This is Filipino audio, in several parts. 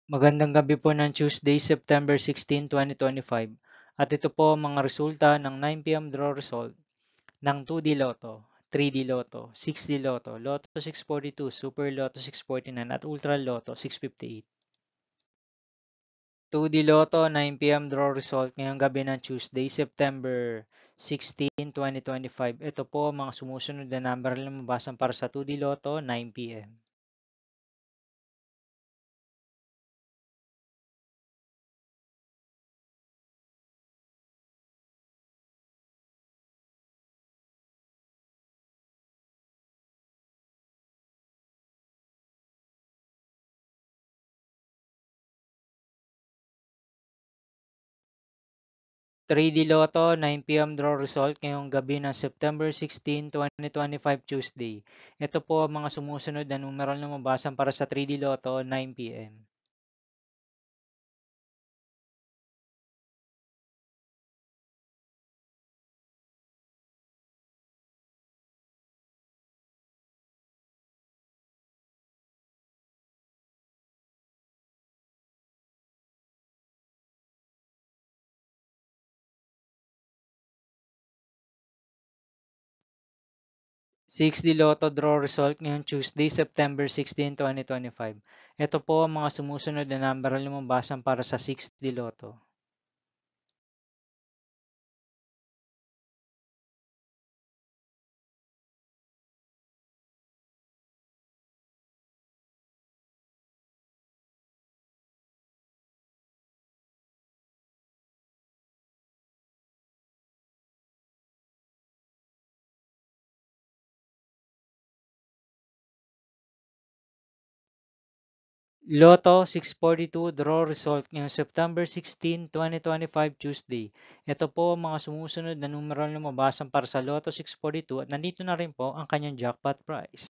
Magandang gabi po ng Tuesday, September 16, 2025. At ito po ang mga resulta ng 9 p.m. draw result ng 2D Lotto, 3D Lotto, 6D Lotto, Lotto 642, Super Lotto 649 at Ultra Lotto 658. 2D Lotto 9 p.m. draw result ngayong gabi ng Tuesday, September 16, 2025. Ito po ang mga sumusunod na number na lumabasan para sa 2D Lotto 9 p.m. 3D Lotto 9 p.m. draw result ngayong gabi ng September 16, 2025 Tuesday. Ito po ang mga sumusunod na numeral na mabasan para sa 3D Lotto 9 p.m. 6D Lotto draw result ngayong Tuesday, September 16, 2025. Ito po ang mga sumusunod na numeral na mabasan para sa 6D Lotto. Lotto 642 draw result ngayong September 16, 2025 Tuesday. Ito po ang mga sumusunod na numeral na mabasan para sa Lotto 642 at nandito na rin po ang kanyang jackpot prize.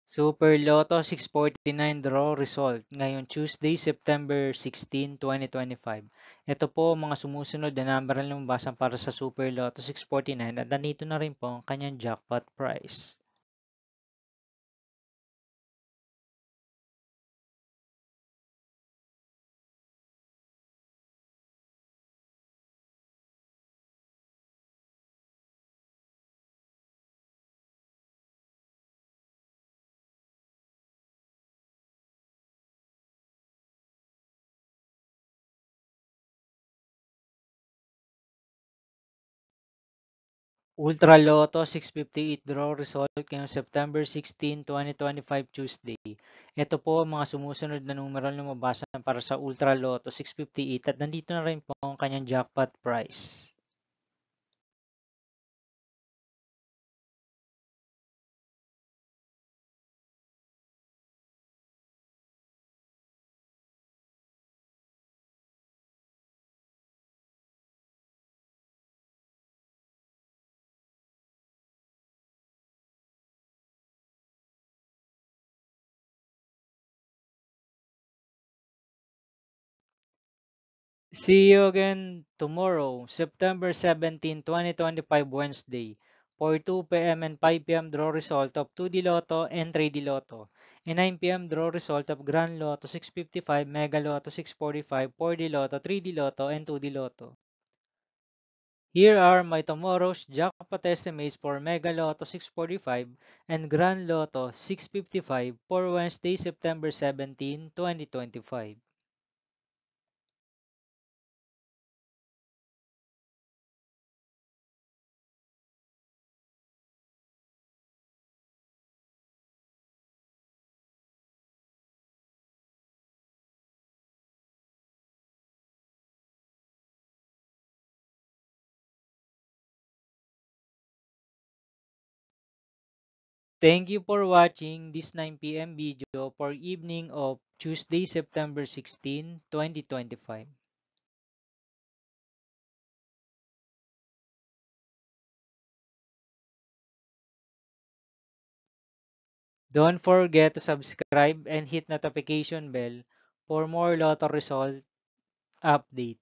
Super Lotto 649 draw result ngayong Tuesday, September 16, 2025. Ito po ang mga sumusunod na number na lumabasan para sa Super Lotto 649 at nandito na rin po ang kanyang jackpot prize. Ultra Lotto 658 draw result ngayong September 16, 2025 Tuesday. Ito po ang mga sumusunod na numeral na mabasan para sa Ultra Lotto 658 at nandito na rin po ang kanyang jackpot prize. See you again tomorrow, September 17, 2025 Wednesday, for 2 p.m. and 5 p.m. draw result of 2D Lotto and 3D Lotto, and 9 p.m. draw result of Grand Lotto 655, Mega Lotto 645, 4D Lotto, 3D Lotto, and 2D Lotto. Here are my tomorrow's jackpot estimates for Mega Lotto 645 and Grand Lotto 655 for Wednesday, September 17, 2025. Thank you for watching this 9 p.m. video for evening of Tuesday, September 16, 2025. Don't forget to subscribe and hit notification bell for more Lotto result update.